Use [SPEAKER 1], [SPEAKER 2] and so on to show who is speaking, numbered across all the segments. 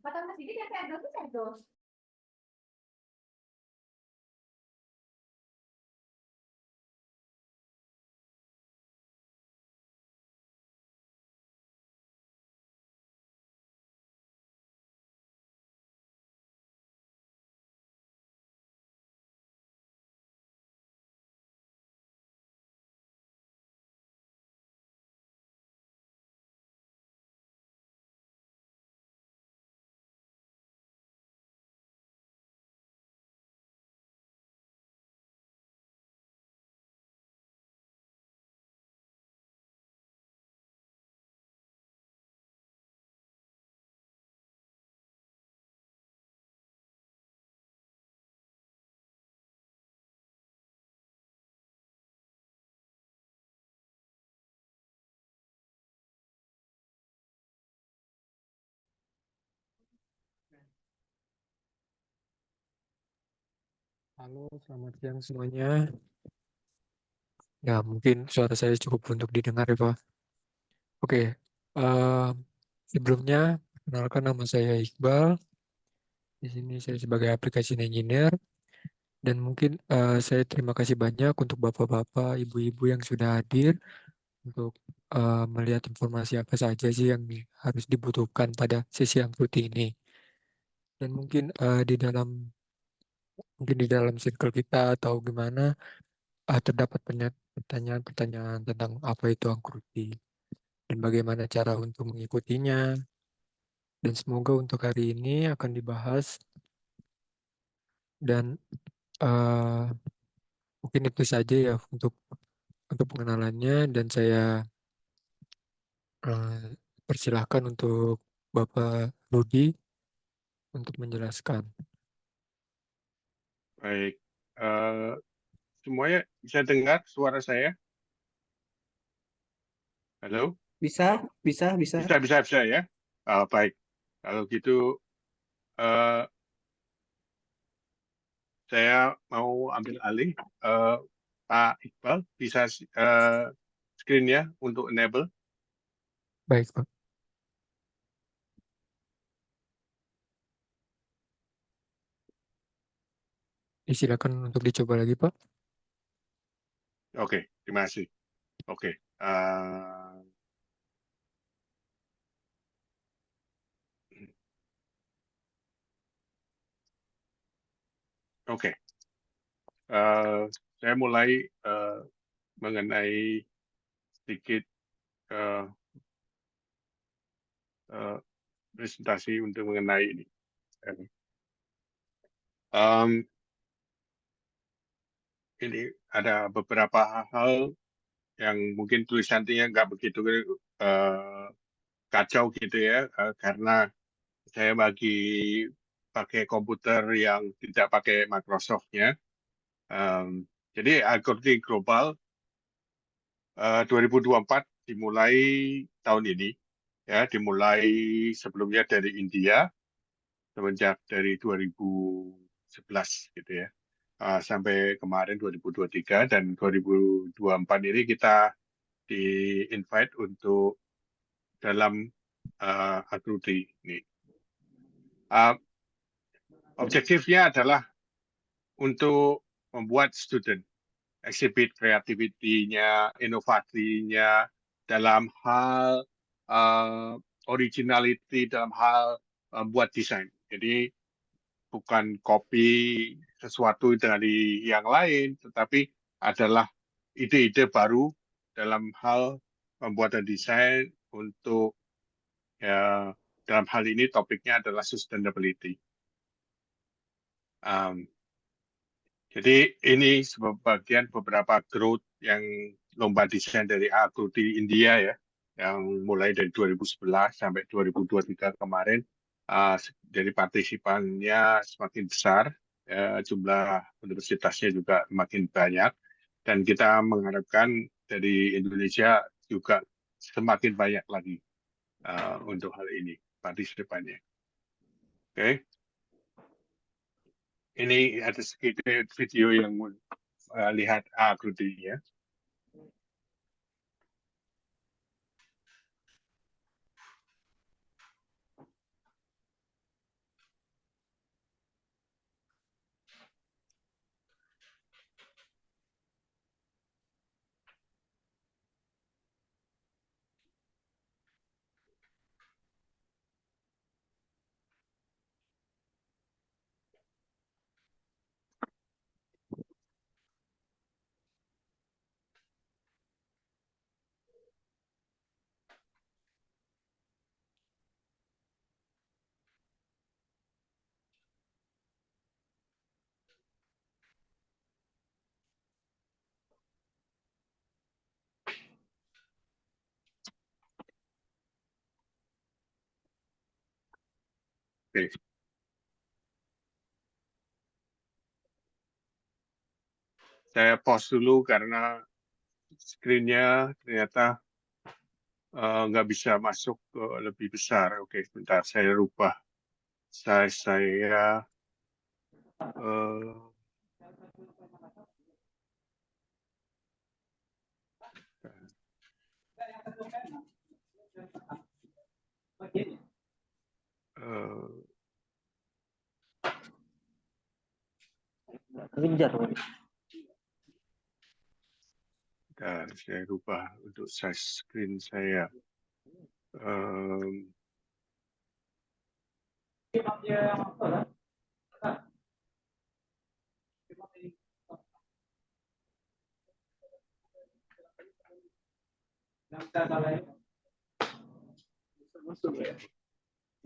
[SPEAKER 1] Patang Mas Didi yang kayak dos.
[SPEAKER 2] Halo, selamat siang semuanya. Ya, mungkin suara saya cukup untuk didengar ya, Pak. Oke, eh, sebelumnya, perkenalkan nama saya Iqbal. Di sini saya sebagai application engineer. Dan mungkin saya terima kasih banyak untuk bapak-bapak, ibu-ibu yang sudah hadir untuk melihat informasi apa saja sih yang harus dibutuhkan pada sesi yang rutin ini. Dan mungkin di dalam circle kita atau gimana, terdapat pertanyaan-pertanyaan tentang apa itu angkuti dan bagaimana cara untuk mengikutinya. Dan semoga untuk hari ini akan dibahas dan eh, mungkin itu saja ya untuk pengenalannya dan saya eh, persilahkan untuk Bapak Rudi untuk menjelaskan.
[SPEAKER 3] Baik, eh, semuanya bisa dengar suara saya? Halo?
[SPEAKER 4] Bisa, bisa, bisa.
[SPEAKER 3] Bisa ya? Baik, kalau gitu eh, saya mau ambil alih. Eh, Pak Iqbal, bisa screen-nya untuk enable?
[SPEAKER 2] Baik, Pak. Disilakan untuk dicoba lagi, Pak.
[SPEAKER 3] Oke, terima kasih. Oke, oke. Saya mulai mengenai sedikit eh, eh, presentasi untuk mengenai ini. Um, ini ada beberapa hal yang mungkin tulisannya nggak begitu eh, kacau gitu ya, karena saya bagi pakai komputer yang tidak pakai Microsoft-nya. Jadi Agility Global 2024 dimulai tahun ini, ya dimulai sebelumnya dari India semenjak dari 2011 gitu ya. Sampai kemarin 2023 dan 2024 ini kita di-invite untuk dalam Agruti ini. Objektifnya adalah untuk membuat student exhibit kreativitinya, inovasinya dalam hal originality, dalam hal buat desain. Jadi bukan copy sesuatu dari yang lain, tetapi adalah ide-ide baru dalam hal pembuatan desain untuk ya, dalam hal ini topiknya adalah sustainability. Jadi ini sebagian beberapa growth yang lomba desain dari aku di India ya, yang mulai dari 2011 sampai 2023 kemarin, dari partisipannya semakin besar, jumlah universitasnya juga makin banyak, dan kita mengharapkan dari Indonesia juga semakin banyak lagi untuk hal ini partisipannya. Oke. Ini ada sedikit video yang lihat ya. Oke. Saya pause dulu karena screen-nya ternyata nggak bisa masuk ke lebih besar. Oke, bentar saya rubah. Saya eh, eh,
[SPEAKER 1] Kejar.
[SPEAKER 3] bentar, saya rubah untuk size screen saya. Em,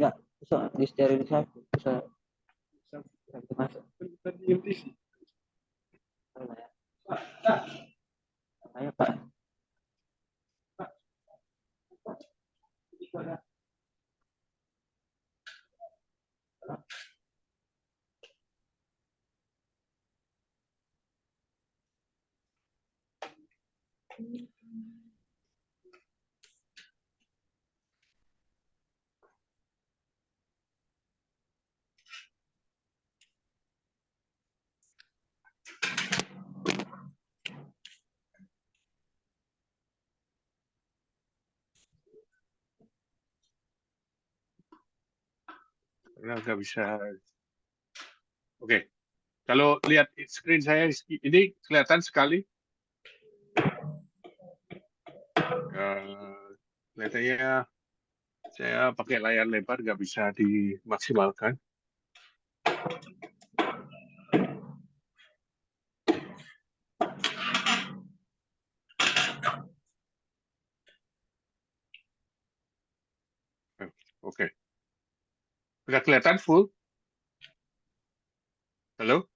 [SPEAKER 1] Ya, bisa disterilisasi, bisa masuk. Ayo Pak.
[SPEAKER 3] karena nggak bisa. Oke, kalau lihat screen saya ini kelihatan sekali. Kelihatannya saya pakai layar lebar nggak bisa dimaksimalkan. Oke, sudah kelihatan full? Halo?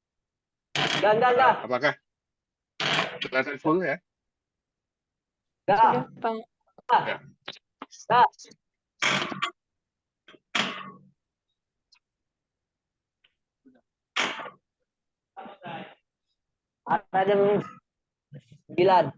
[SPEAKER 1] Enggak.
[SPEAKER 3] Apakah kelihatan full ya?
[SPEAKER 4] Sudah, Pak.
[SPEAKER 3] Ya.
[SPEAKER 1] Enggak. Ada jam 9.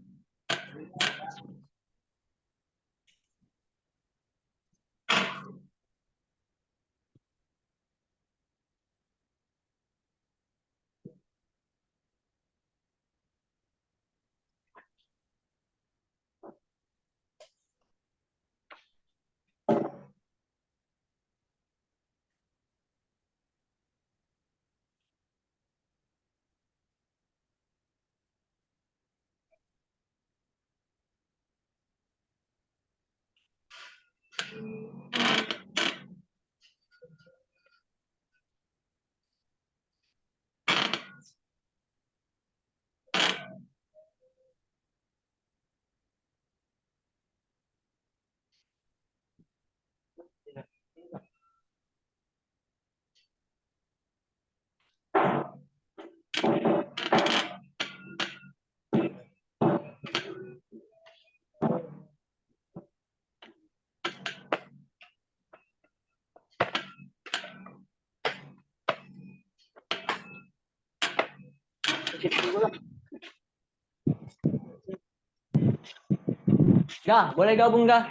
[SPEAKER 1] Dah, boleh gabung dah.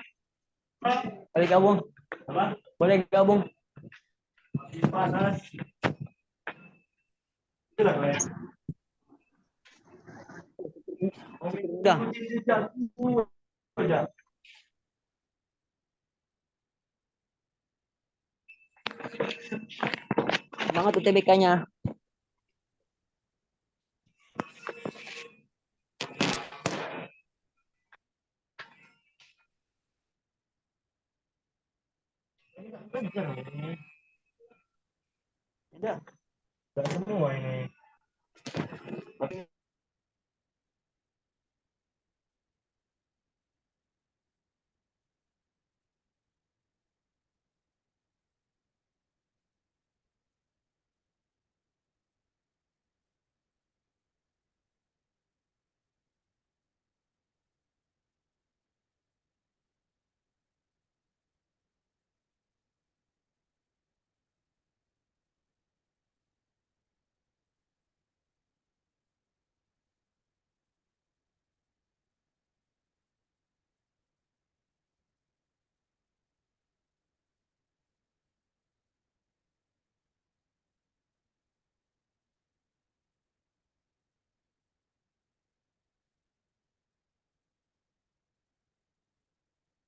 [SPEAKER 1] Boleh gabung. Apa? Boleh gabung. Udah. Semangat UTBK-nya. Udah. Udah semua ini.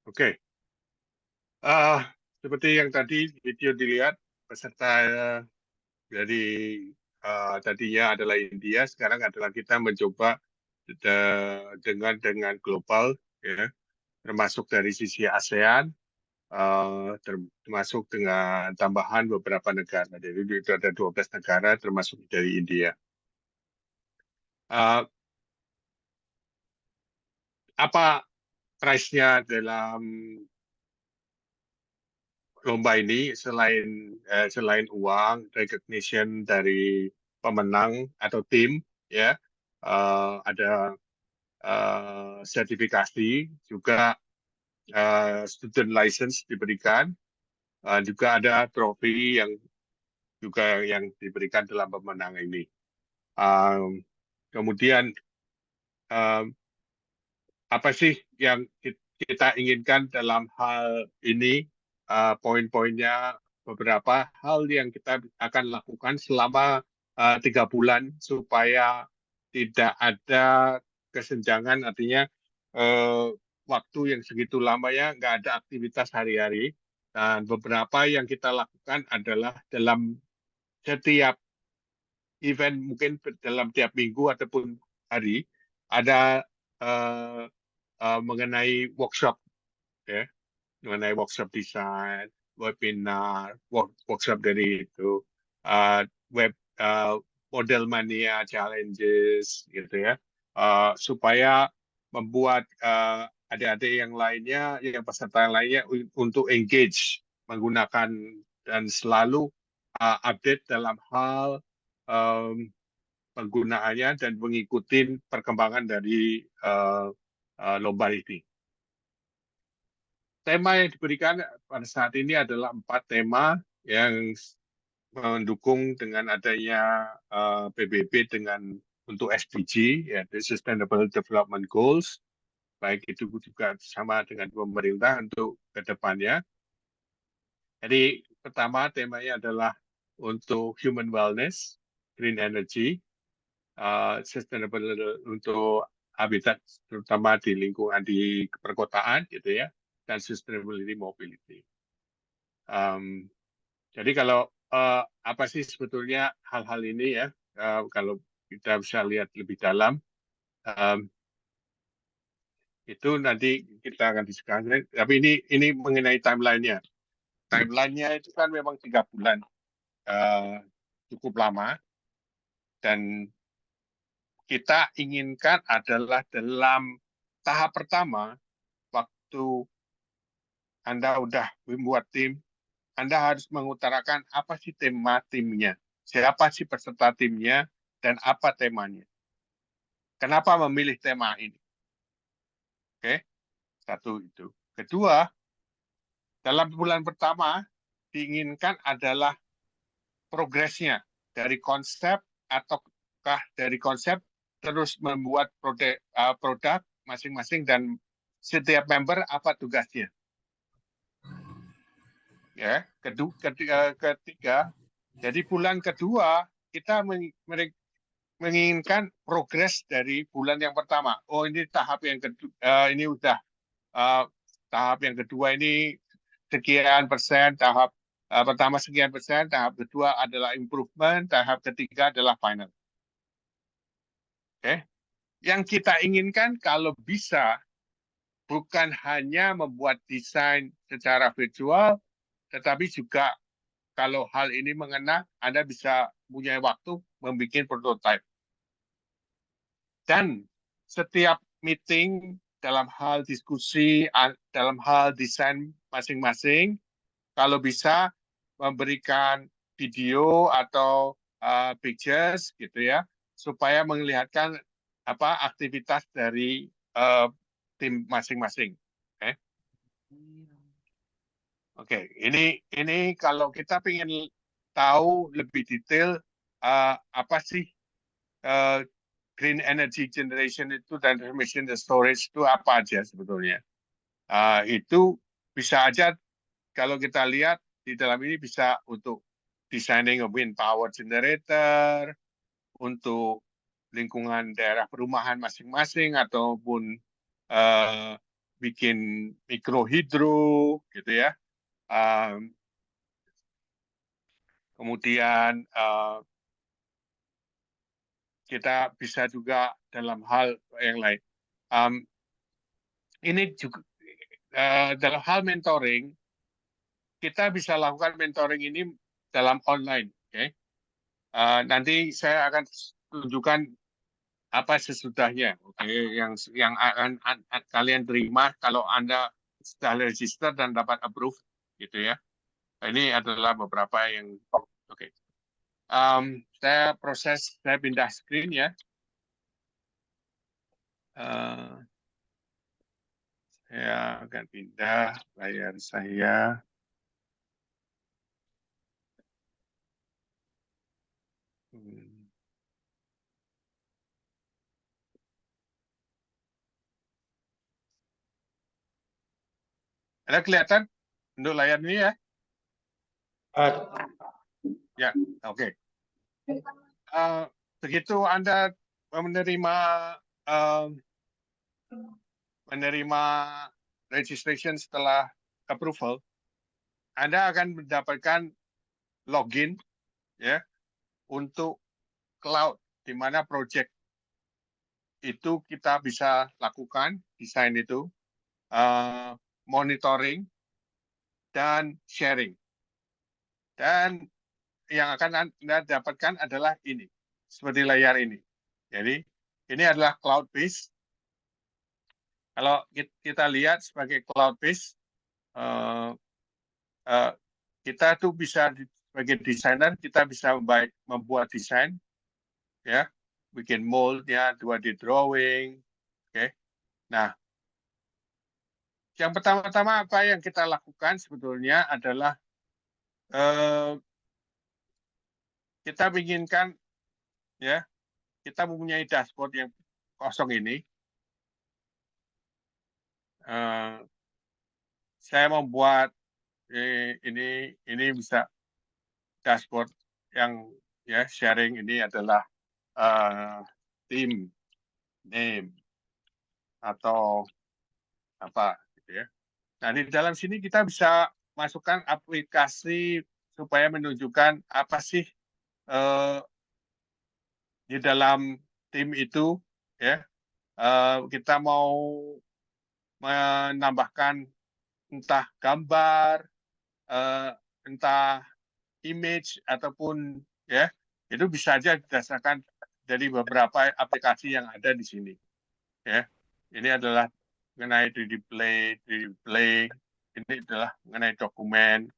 [SPEAKER 3] Oke. Seperti yang tadi video dilihat, peserta dari tadinya adalah India, sekarang adalah kita mencoba dengan global, ya, termasuk dari sisi ASEAN, termasuk dengan tambahan beberapa negara. Jadi itu ada 12 negara termasuk dari India. Apa price-nya dalam lomba ini selain uang, recognition dari pemenang atau tim, ya, ada sertifikasi, juga student license diberikan, juga ada trofi yang diberikan dalam pemenang ini. Kemudian apa sih yang kita inginkan dalam hal ini? Poin-poinnya beberapa hal yang kita akan lakukan selama 3 bulan supaya tidak ada kesenjangan, artinya waktu yang segitu lamanya nggak ada aktivitas hari-hari. Dan beberapa yang kita lakukan adalah dalam setiap event, mungkin dalam tiap minggu ataupun hari, ada mengenai workshop, ya, mengenai workshop desain, webinar, workshop dari itu, web model mania challenges, gitu ya, supaya membuat adik-adik yang lainnya, yang peserta yang lainnya untuk engage menggunakan dan selalu update dalam hal penggunaannya dan mengikuti perkembangan dari lomba ini. Tema yang diberikan pada saat ini adalah 4 tema yang mendukung dengan adanya PBB untuk SDG, yaitu Sustainable Development Goals, baik itu juga sama dengan pemerintah untuk ke depannya. Jadi pertama temanya adalah untuk human wellness, green energy, sustainable untuk habitat, terutama di lingkungan di perkotaan, gitu ya, dan sustainability mobility. Jadi kalau apa sih sebetulnya hal-hal ini, ya, kalau kita bisa lihat lebih dalam, itu nanti kita akan diskusikan. Tapi ini mengenai timeline-nya. Timeline-nya itu kan memang 3 bulan, cukup lama, dan kita inginkan adalah dalam tahap pertama, waktu Anda udah membuat tim, Anda harus mengutarakan apa sih tema timnya, siapa sih peserta timnya, dan apa temanya. Kenapa memilih tema ini? Oke, satu itu. Kedua, dalam bulan pertama diinginkan adalah progresnya dari konsep, ataukah dari konsep terus membuat produk masing-masing, dan setiap member apa tugasnya. Ya, ketiga, jadi bulan kedua kita menginginkan progres dari bulan yang pertama. Oh, ini tahap yang kedua, ini udah tahap yang kedua ini sekian persen, tahap pertama sekian persen, tahap kedua adalah improvement, tahap ketiga adalah final. Oke, yang kita inginkan kalau bisa bukan hanya membuat desain secara virtual, tetapi juga kalau hal ini mengena, Anda bisa punya waktu membuat prototipe. Dan setiap meeting dalam hal diskusi, dalam hal desain masing-masing, kalau bisa memberikan video atau pictures, gitu ya, supaya melihatkan apa aktivitas dari tim masing-masing. Oke, ini kalau kita ingin tahu lebih detail apa sih green energy generation itu dan transmission and storage itu apa aja sebetulnya. Itu bisa aja kalau kita lihat di dalam ini bisa untuk designing a wind power generator, untuk lingkungan daerah perumahan masing-masing, ataupun bikin mikrohidro gitu ya. Kemudian kita bisa juga dalam hal yang lain. Ini juga dalam hal mentoring, kita bisa lakukan mentoring ini dalam online. Okay? Nanti saya akan tunjukkan apa sesudahnya, yang akan kalian terima kalau Anda sudah register dan dapat approve, gitu ya. Ini adalah beberapa yang oke. Saya pindah screen ya. Saya akan pindah layar saya. Ada kelihatan untuk layar ini ya? Ya, oke. Begitu Anda menerima registration setelah approval, Anda akan mendapatkan login ya untuk cloud, di mana project itu kita bisa lakukan desain itu, monitoring dan sharing. Dan yang akan Anda dapatkan adalah ini, seperti layar ini. Jadi ini adalah cloud base. Kalau kita lihat sebagai cloud base, kita tuh bisa sebagai desainer kita bisa membuat desain, ya, bikin moldnya, 2D drawing, oke. Nah, yang pertama-tama apa yang kita lakukan sebetulnya adalah kita inginkan, ya, kita mempunyai dashboard yang kosong ini. Saya membuat ini bisa dashboard yang ya sharing. Ini adalah team name atau apa gitu ya. Nah, di dalam sini kita bisa masukkan aplikasi supaya menunjukkan apa sih di dalam tim itu ya. Kita mau menambahkan entah gambar, entah image ataupun ya, itu bisa saja didasarkan dari beberapa aplikasi yang ada di sini. Ya, ini adalah mengenai 3D Play, ini adalah mengenai dokumen,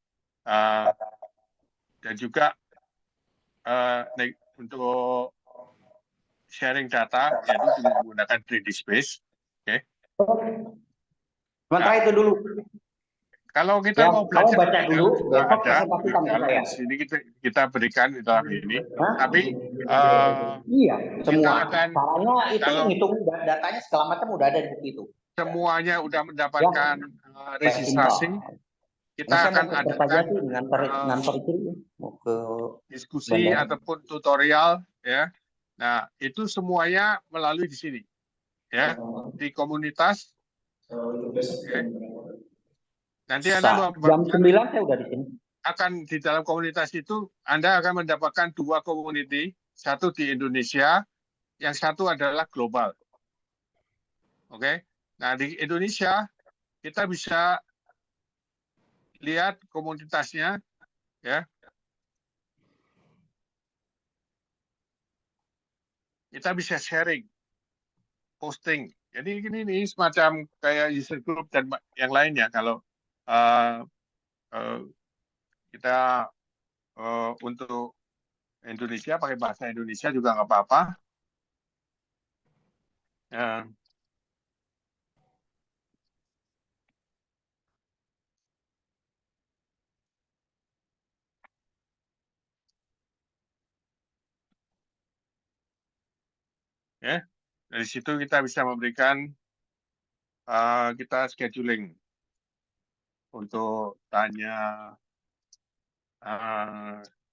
[SPEAKER 3] dan juga untuk sharing data, yaitu dengan menggunakan 3D Space. Oke.
[SPEAKER 1] Sementara itu dulu.
[SPEAKER 3] Kalau kita
[SPEAKER 1] Ya,
[SPEAKER 3] mau
[SPEAKER 1] kamu
[SPEAKER 3] belajar
[SPEAKER 1] baca
[SPEAKER 3] lebih
[SPEAKER 1] dulu,
[SPEAKER 3] dalam juga
[SPEAKER 1] besok
[SPEAKER 3] ada.
[SPEAKER 1] presentasikan ke
[SPEAKER 3] Kalau
[SPEAKER 1] saya.
[SPEAKER 3] di sini kita berikan di dalam ini.
[SPEAKER 1] Hah?
[SPEAKER 3] Tapi
[SPEAKER 1] Iya, semua.
[SPEAKER 3] akan,
[SPEAKER 1] Caranya itu
[SPEAKER 3] kalau
[SPEAKER 1] ngitung datanya segala macam udah ada di buku itu.
[SPEAKER 3] semuanya udah mendapatkan registrasi, kita
[SPEAKER 1] Saya
[SPEAKER 3] akan
[SPEAKER 1] mau ke
[SPEAKER 3] adakan
[SPEAKER 1] Kertajati dengan ngantor itu mau ke
[SPEAKER 3] diskusi
[SPEAKER 1] bandara.
[SPEAKER 3] ataupun tutorial ya. Nah, itu semuanya melalui di sini ya, di komunitas. Okay. Nanti Anda
[SPEAKER 1] jam 9 saya udah di sini.
[SPEAKER 3] akan di dalam komunitas itu Anda akan mendapatkan 2 community, satu di Indonesia, yang satu adalah global. Oke. Nah, di Indonesia kita bisa lihat komunitasnya ya. Kita bisa sharing, posting. Jadi ini semacam kayak user group dan yang lainnya. Kalau kita untuk Indonesia pakai bahasa Indonesia juga nggak apa-apa. Ya, dari situ kita bisa memberikan kita scheduling untuk tanya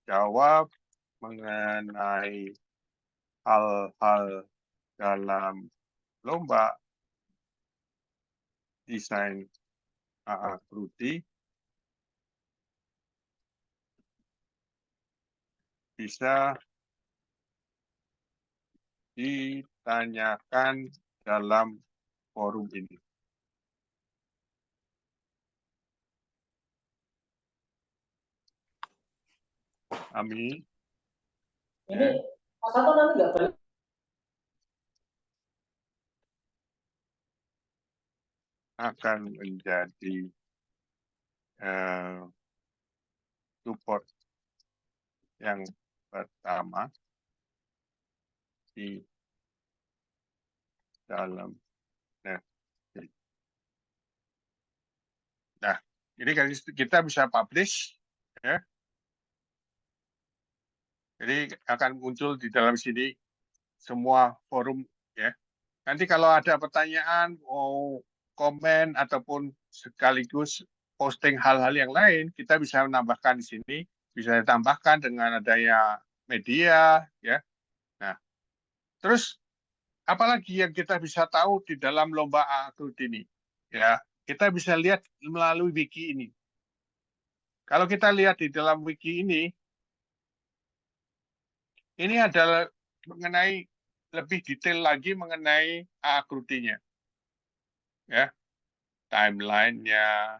[SPEAKER 3] jawab mengenai hal-hal dalam lomba desain AA Krudi bisa ditanyakan dalam forum ini. Kami
[SPEAKER 1] Ini Mas Anton nanti nggak boleh.
[SPEAKER 3] akan menjadi support yang pertama di dalam Netflix. Nah, ini kan kita bisa publish, ya. Jadi akan muncul di dalam sini semua forum, ya. Nanti kalau ada pertanyaan, mau komen ataupun sekaligus posting hal-hal yang lain, kita bisa menambahkan di sini, bisa ditambahkan dengan adanya media, ya. Nah, terus apalagi yang kita bisa tahu di dalam lomba AAKRUD ini, ya, kita bisa lihat melalui wiki ini. Kalau kita lihat di dalam wiki ini adalah mengenai lebih detail lagi mengenai AAKRUD-nya, ya, timeline-nya,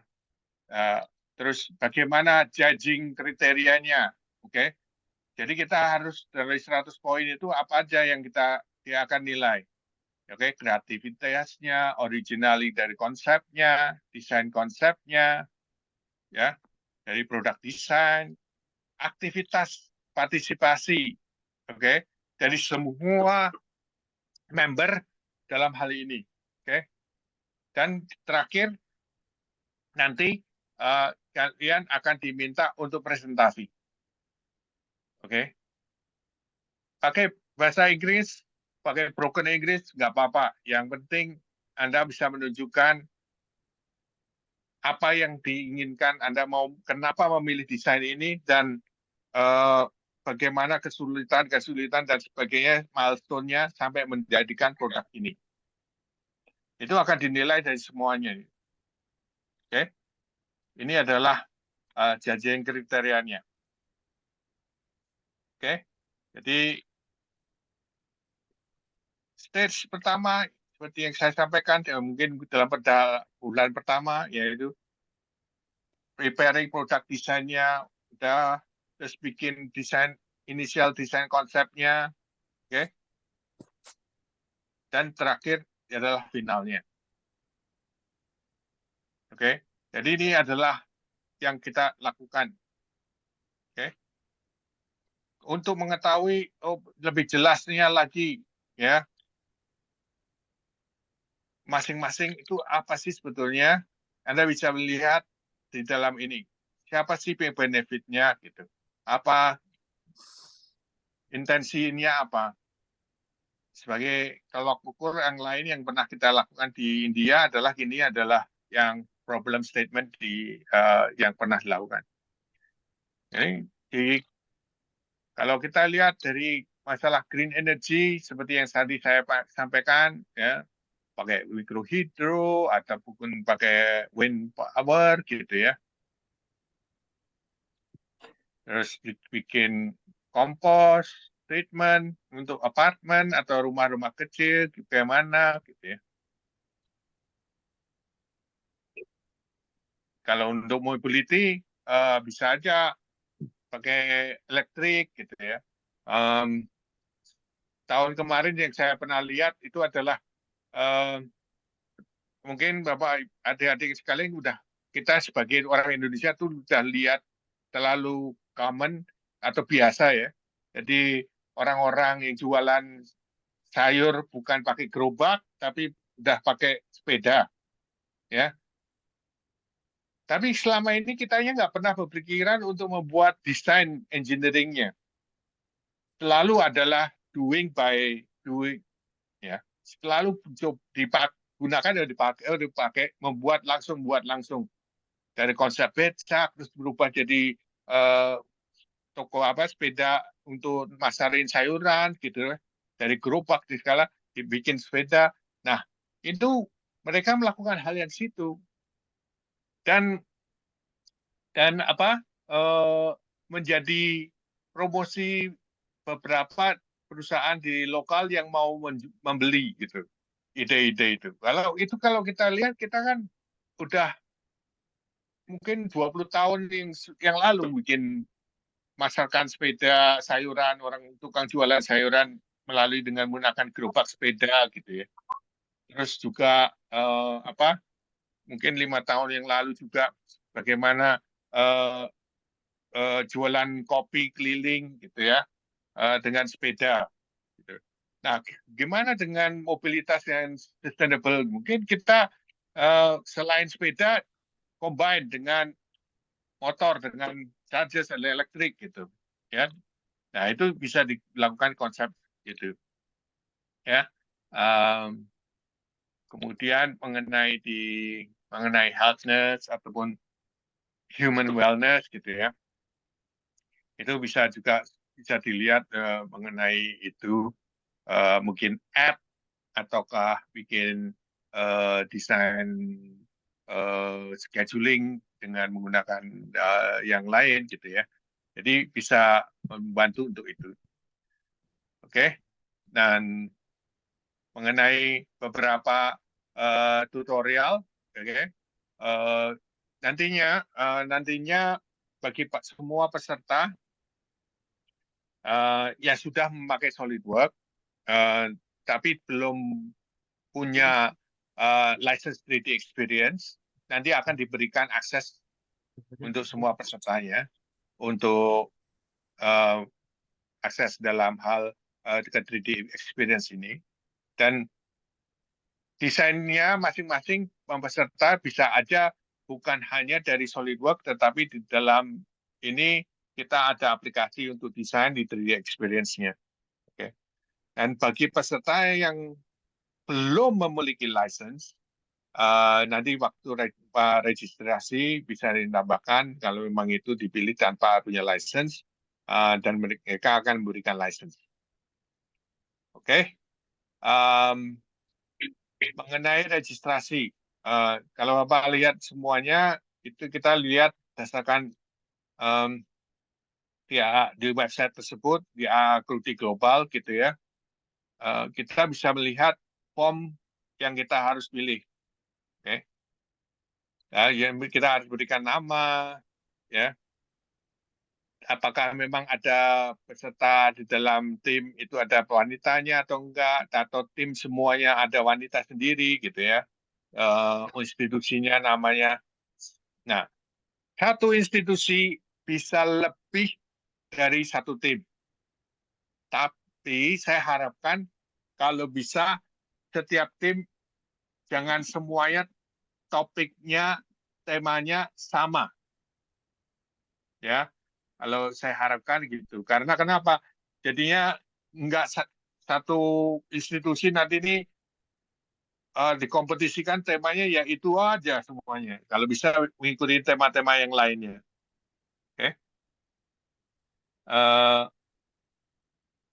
[SPEAKER 3] terus bagaimana judging kriterianya, oke? Jadi kita harus dari 100 poin itu apa aja yang dia akan nilai. Oke, kreativitasnya, originality dari konsepnya, desain konsepnya, ya, dari produk desain, aktivitas partisipasi, oke, dari semua member dalam hal ini, oke. Dan terakhir nanti kalian akan diminta untuk presentasi, oke. Pakai bahasa Inggris, pakai broken Inggris, nggak apa-apa. Yang penting Anda bisa menunjukkan apa yang diinginkan Anda mau, kenapa memilih desain ini, dan bagaimana kesulitan dan sebagainya, milestone-nya sampai menjadikan produk ini. Itu akan dinilai dari semuanya. Oke, ini adalah judging kriterianya. Oke, jadi stage pertama seperti yang saya sampaikan, mungkin dalam bulan pertama, yaitu preparing produk desainnya, udah, terus bikin initial desain konsepnya, oke. Dan terakhir adalah finalnya. Oke. Jadi ini adalah yang kita lakukan. Oke. Untuk mengetahui lebih jelasnya lagi, ya, masing-masing itu apa sih sebetulnya, Anda bisa melihat di dalam ini. Siapa sih benefitnya gitu. Apa intensinya apa? Sebagai tolak ukur yang lain yang pernah kita lakukan di India adalah yang problem statement yang pernah dilakukan. Jadi kalau kita lihat dari masalah green energy seperti yang tadi saya sampaikan, ya, pakai mikrohidro ataupun pakai wind power gitu, ya. Terus bikin kompos treatment untuk apartemen atau rumah-rumah kecil bagaimana gitu, ya. Kalau untuk mobility bisa aja pakai elektrik gitu, ya. Tahun kemarin yang saya pernah lihat itu adalah mungkin Bapak adik-adik sekalian kita sebagai orang Indonesia tuh udah lihat terlalu common atau biasa, ya. Jadi orang-orang yang jualan sayur bukan pakai gerobak tapi udah pakai sepeda, ya. Tapi selama ini kitanya nggak pernah berpikiran untuk membuat desain engineering-nya. Selalu adalah doing by doing, ya. Selalu digunakan dan dipakai buat langsung dari konsep becak terus berubah jadi toko sepeda untuk masarin sayuran gitu, dari gerobak di skala dibikin sepeda. Nah, itu mereka melakukan hal yang situ dan menjadi promosi beberapa perusahaan di lokal yang mau membeli gitu ide-ide itu. Kalau kita lihat kita kan udah mungkin 20 tahun yang lalu bikin masarkan sepeda sayuran, orang tukang jualan sayuran melalui dengan menggunakan gerobak sepeda gitu ya. Terus juga mungkin 5 tahun yang lalu juga bagaimana jualan kopi keliling gitu ya dengan sepeda. Gitu. Nah, gimana dengan mobilitas yang sustainable? Mungkin kita selain sepeda combine dengan motor dengan charges elektrik gitu, ya. Nah itu bisa dilakukan konsep gitu, ya. Kemudian mengenai healthness ataupun human wellness gitu ya, itu bisa dilihat mengenai itu mungkin app ataukah bikin desain scheduling dengan menggunakan yang lain gitu ya. Jadi bisa membantu untuk itu. Oke. Dan mengenai beberapa tutorial, oke. Nantinya bagi semua peserta yang sudah memakai SolidWorks tapi belum punya license 3D experience, nanti akan diberikan akses untuk semua pesertanya untuk akses dalam hal ke 3D experience ini. Dan desainnya masing-masing peserta bisa aja bukan hanya dari SolidWorks, tetapi di dalam ini kita ada aplikasi untuk desain di 3D experience-nya. Oke. Dan bagi peserta yang belum memiliki license, nanti waktu registrasi bisa ditambahkan kalau memang itu dipilih tanpa punya license, dan mereka akan memberikan license. Oke. Mengenai registrasi, kalau Bapak lihat semuanya itu kita lihat berdasarkan di website tersebut di Akruti Global gitu ya, kita bisa melihat form yang kita harus pilih. Oke. Ya, kita harus berikan nama, ya. Apakah memang ada peserta di dalam tim itu ada wanitanya atau enggak, atau tim semuanya ada wanita sendiri gitu ya, institusinya namanya. Nah, satu institusi bisa lebih dari satu tim, tapi saya harapkan kalau bisa setiap tim jangan semuanya topiknya, temanya sama. Ya, kalau saya harapkan gitu. Karena kenapa? Jadinya enggak satu institusi nanti ini dikompetisikan temanya ya itu aja semuanya. Kalau bisa mengikuti tema-tema yang lainnya. Oke.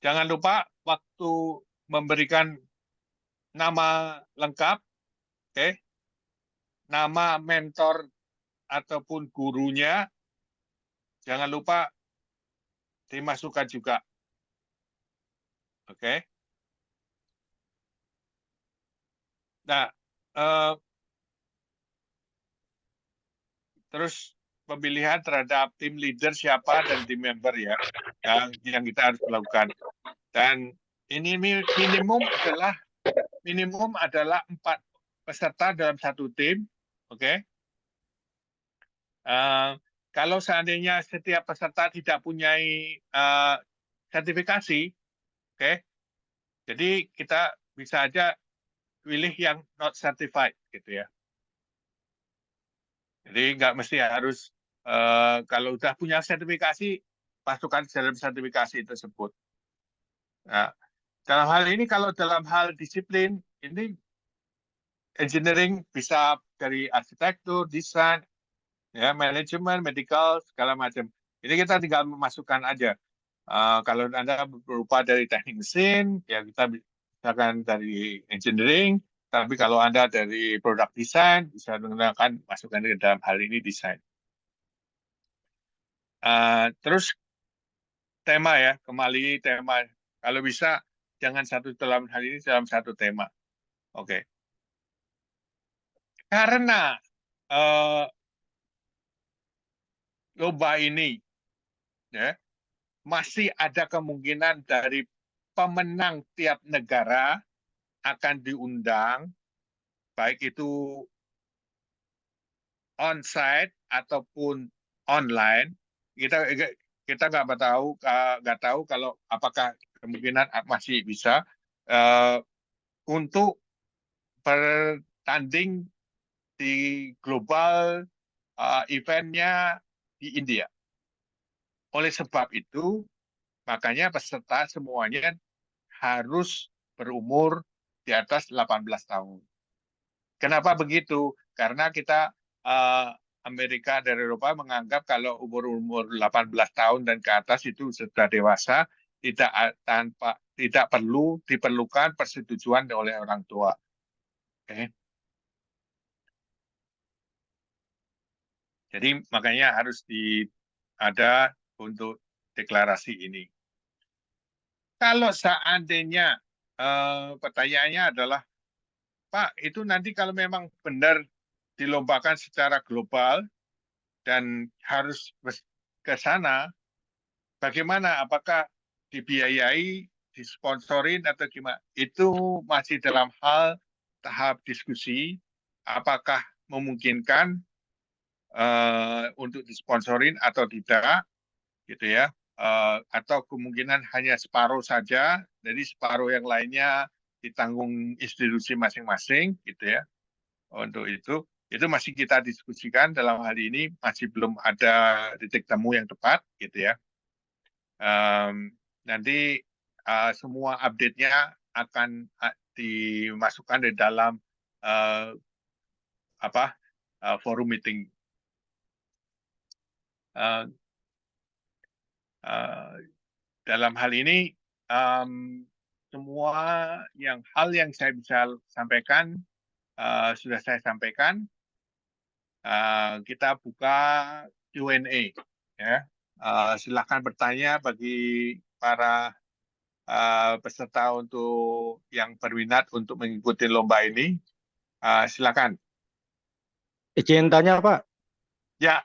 [SPEAKER 3] Jangan lupa waktu memberikan nama lengkap, oke? Nama mentor ataupun gurunya, jangan lupa dimasukkan juga. Oke. Nah, terus pemilihan terhadap tim leader siapa dan tim member ya, yang kita harus lakukan. Dan ini minimum adalah 4 peserta dalam satu tim, oke? Kalau seandainya setiap peserta tidak punya sertifikasi, oke? Jadi kita bisa aja pilih yang not certified, gitu ya. Jadi nggak mesti harus kalau udah punya sertifikasi, masukkan dalam sertifikasi tersebut. Nah, dalam hal ini kalau dalam hal disiplin, ini engineering bisa dari arsitektur, desain, ya manajemen, medical, segala macam. Jadi kita tinggal memasukkan aja. Kalau Anda berupa dari teknik mesin, ya kita misalkan dari engineering, Tapi kalau Anda dari produk desain, bisa menggunakan masukkan ke dalam hal ini desain. Terus tema ya, kembali tema. Kalau bisa, jangan satu dalam hal ini dalam satu tema. Oke. Karena lomba ini ya, masih ada kemungkinan dari pemenang tiap negara akan diundang, baik itu on-site ataupun online. Kita nggak tahu kalau apakah kemungkinan masih bisa untuk bertanding di global eventnya di India. Oleh sebab itu, makanya peserta semuanya harus berumur di atas 18 tahun. Kenapa begitu? Karena kita Amerika dan Eropa menganggap kalau umur 18 tahun dan ke atas itu sudah dewasa, tidak perlu diperlukan persetujuan oleh orang tua. Oke. Jadi makanya harus ada untuk deklarasi ini. Kalau seandainya pertanyaannya adalah, Pak, itu nanti kalau memang benar dilombakan secara global dan harus ke sana, bagaimana? Apakah dibiayai, disponsorin atau gimana? Itu masih dalam hal tahap diskusi. Apakah memungkinkan untuk disponsorin atau tidak, gitu ya? Atau kemungkinan hanya separuh saja, jadi separuh yang lainnya ditanggung institusi masing-masing, gitu ya? Untuk itu masih kita diskusikan dalam hal ini, masih belum ada titik temu yang tepat, gitu ya. Nanti semua update-nya akan dimasukkan di dalam forum meeting. Dalam hal ini semua hal yang saya bisa sampaikan sudah saya sampaikan. Kita buka Q&A ya. Silakan bertanya bagi para peserta untuk yang berminat untuk mengikuti lomba ini. Silakan.
[SPEAKER 4] Izin tanya, Pak.
[SPEAKER 3] Ya.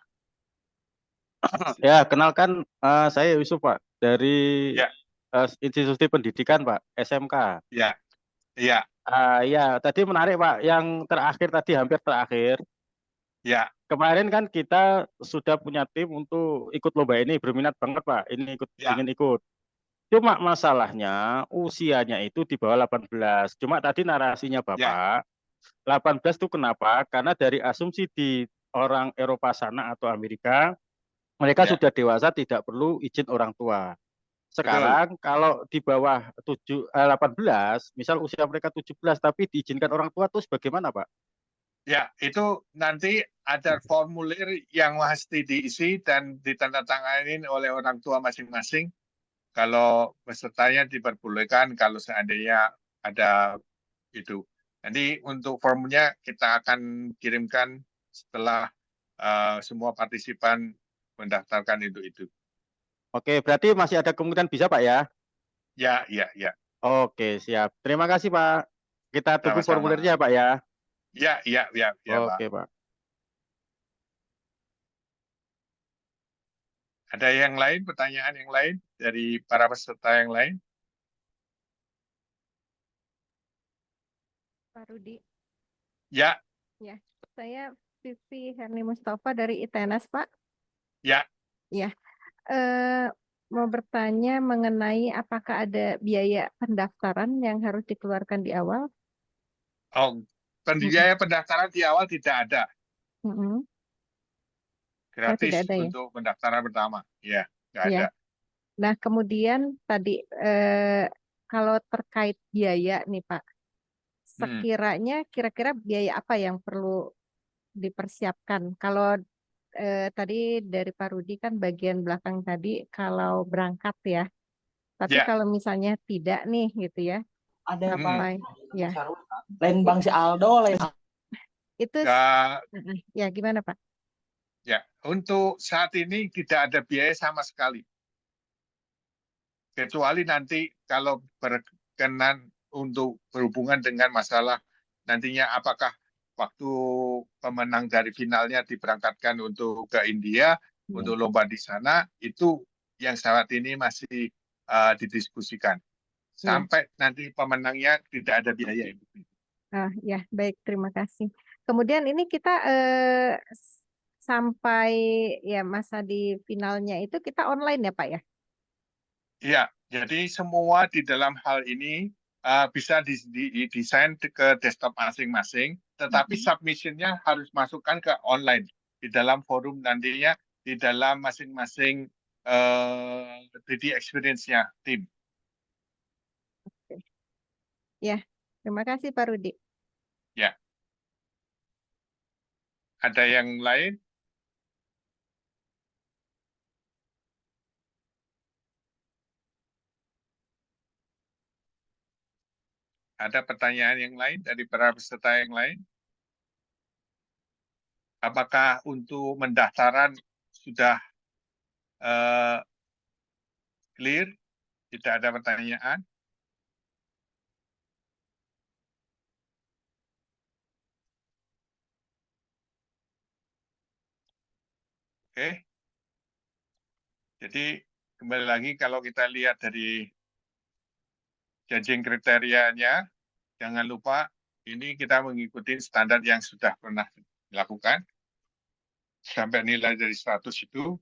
[SPEAKER 4] Ya, kenalkan saya Yusuf, Pak, dari
[SPEAKER 3] Ya.
[SPEAKER 4] Institusi Pendidikan, Pak, SMK.
[SPEAKER 3] Ya. Ya.
[SPEAKER 4] Ya, tadi menarik, Pak. Yang terakhir tadi, hampir terakhir.
[SPEAKER 3] Ya.
[SPEAKER 4] Kemarin kan kita sudah punya tim untuk ikut lomba ini, berminat banget, Pak. Ini ingin ikut. Cuma masalahnya usianya itu di bawah 18. Cuma tadi narasinya Bapak, 18 itu kenapa? Karena dari asumsi di orang Eropa sana atau Amerika, mereka sudah dewasa, tidak perlu izin orang tua. Sekarang kalau di bawah 18, misal usia mereka 17 tapi diizinkan orang tua, terus bagaimana, Pak?
[SPEAKER 3] Ya, itu nanti ada formulir yang mesti diisi dan ditandatangani oleh orang tua masing-masing. Kalau pesertanya diperbolehkan, kalau seandainya ada itu. Nanti untuk formnya kita akan kirimkan setelah semua partisipan mendaftarkan itu.
[SPEAKER 4] Oke, berarti masih ada kemungkinan bisa, Pak, ya?
[SPEAKER 3] Ya.
[SPEAKER 4] Oke, siap. Terima kasih, Pak. Kita tunggu
[SPEAKER 3] Sama-sama.
[SPEAKER 4] formulirnya, Pak, ya.
[SPEAKER 3] Ya,
[SPEAKER 4] Oke, Pak.
[SPEAKER 3] Ada yang lain, pertanyaan yang lain dari para peserta yang lain?
[SPEAKER 5] Pak Rudi.
[SPEAKER 3] Ya.
[SPEAKER 5] Ya, saya Vivi Herni Mustafa dari ITNS, Pak.
[SPEAKER 3] Ya.
[SPEAKER 5] Ya, mau bertanya mengenai apakah ada biaya pendaftaran yang harus dikeluarkan di awal?
[SPEAKER 3] Oh, biaya pendaftaran di awal tidak ada. Gratis
[SPEAKER 5] tidak ada, ya?
[SPEAKER 3] untuk pendaftaran pertama. Ya, nggak
[SPEAKER 5] Ya.
[SPEAKER 3] ada.
[SPEAKER 5] Nah, kemudian tadi kalau terkait biaya nih, Pak, sekiranya kira-kira biaya apa yang perlu dipersiapkan? Kalau tadi dari Pak Rudi kan bagian belakang tadi kalau berangkat ya. Tapi kalau misalnya tidak nih gitu ya,
[SPEAKER 1] Ada apa?
[SPEAKER 5] Baik, ya.
[SPEAKER 1] Lain Bang si Aldo, lain.
[SPEAKER 5] Itu
[SPEAKER 3] Ya,
[SPEAKER 5] ya gimana Pak?
[SPEAKER 3] ya, untuk saat ini tidak ada biaya sama sekali. Kecuali nanti kalau berkenan untuk berhubungan dengan masalah nantinya apakah waktu pemenang dari finalnya diberangkatkan untuk ke India untuk lomba di sana, itu yang saat ini masih didiskusikan. Sampai nanti pemenangnya tidak ada biaya.
[SPEAKER 5] Ya, baik, terima kasih. Kemudian ini kita sampai ya masa di finalnya itu kita online ya Pak ya?
[SPEAKER 3] Iya, jadi semua di dalam hal ini bisa didesain ke desktop masing-masing, tetapi submissionnya harus masukkan ke online di dalam forum nantinya di dalam masing-masing 3D experience-nya tim.
[SPEAKER 5] Ya, terima kasih Pak Rudi.
[SPEAKER 3] Ya. Ada yang lain? Ada pertanyaan yang lain dari para peserta yang lain? Apakah untuk mendaftaran sudah clear? Tidak ada pertanyaan? Oke. Jadi kembali lagi kalau kita lihat dari judging kriterianya, jangan lupa ini kita mengikuti standar yang sudah pernah dilakukan. Sampai nilai dari 100 itu.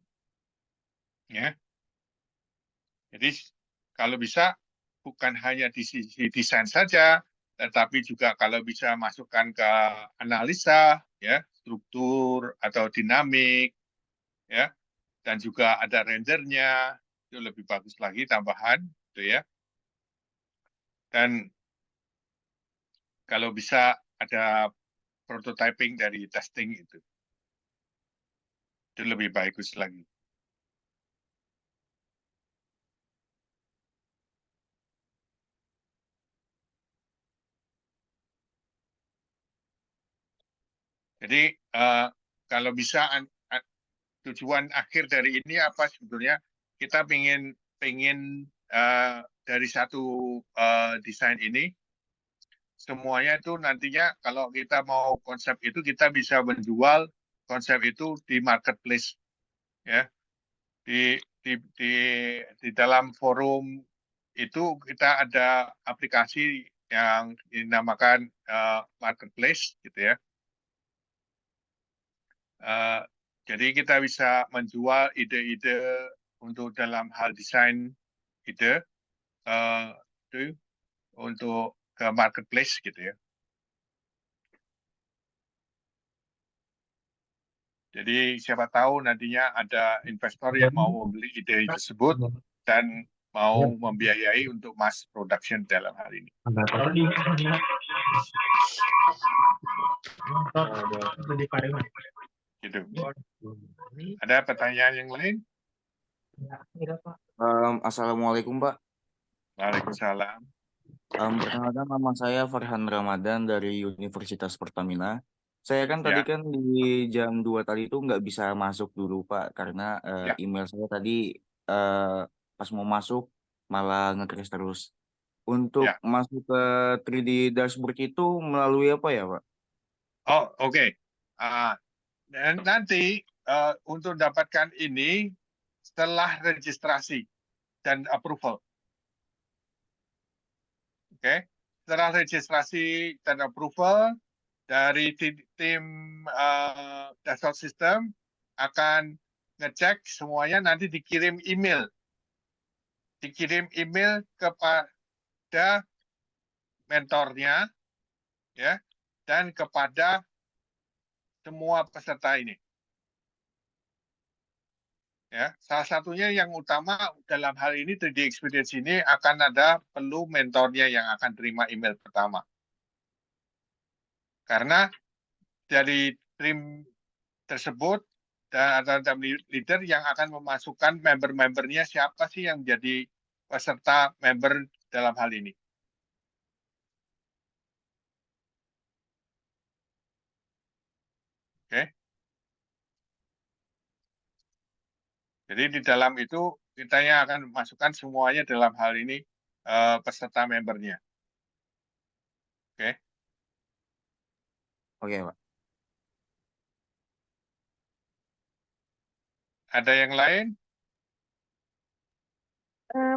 [SPEAKER 3] Ya. Jadi kalau bisa bukan hanya di sisi desain saja, tetapi juga kalau bisa masukkan ke analisa, ya, struktur atau dinamik, ya, dan juga ada rendernya, itu lebih bagus lagi tambahan, gitu ya. Dan kalau bisa ada prototyping dari testing itu lebih bagus lagi. Jadi kalau bisa tujuan akhir dari ini apa sebetulnya? Kita pengen dari satu desain ini semuanya itu nantinya kalau kita mau konsep itu kita bisa menjual konsep itu di marketplace, ya, di dalam forum itu kita ada aplikasi yang dinamakan marketplace, gitu ya. Jadi kita bisa menjual ide-ide untuk dalam hal desain ide itu untuk ke marketplace, gitu ya. Jadi siapa tahu nantinya ada investor yang mau membeli ide tersebut dan mau membiayai untuk mass production dalam hal ini. Gitu. Ada pertanyaan yang lain?
[SPEAKER 6] Assalamualaikum Pak.
[SPEAKER 3] Waalaikumsalam.
[SPEAKER 6] Perkenalkan nama saya Farhan Ramadan dari Universitas Pertamina. Saya kan tadi kan di jam 2 tadi itu nggak bisa masuk dulu Pak karena email saya tadi pas mau masuk malah nge-crash terus. Untuk masuk ke 3D dashboard itu melalui apa ya Pak?
[SPEAKER 3] Oh, oke. Dan nanti untuk dapatkan ini setelah registrasi dan approval. Oke. Setelah registrasi dan approval dari tim dashboard system akan ngecek semuanya, nanti dikirim email. Dikirim email kepada mentornya, ya, dan kepada semua peserta ini. Ya, salah satunya yang utama dalam hal ini 3D Experience ini akan ada perlu mentornya yang akan terima email pertama. Karena dari tim tersebut dan ada leader yang akan memasukkan member-membernya siapa sih yang menjadi peserta member dalam hal ini. Oke. Jadi di dalam itu kita yang akan masukkan semuanya dalam hal ini peserta membernya. Oke.
[SPEAKER 6] Oke, Pak.
[SPEAKER 3] Ada yang lain?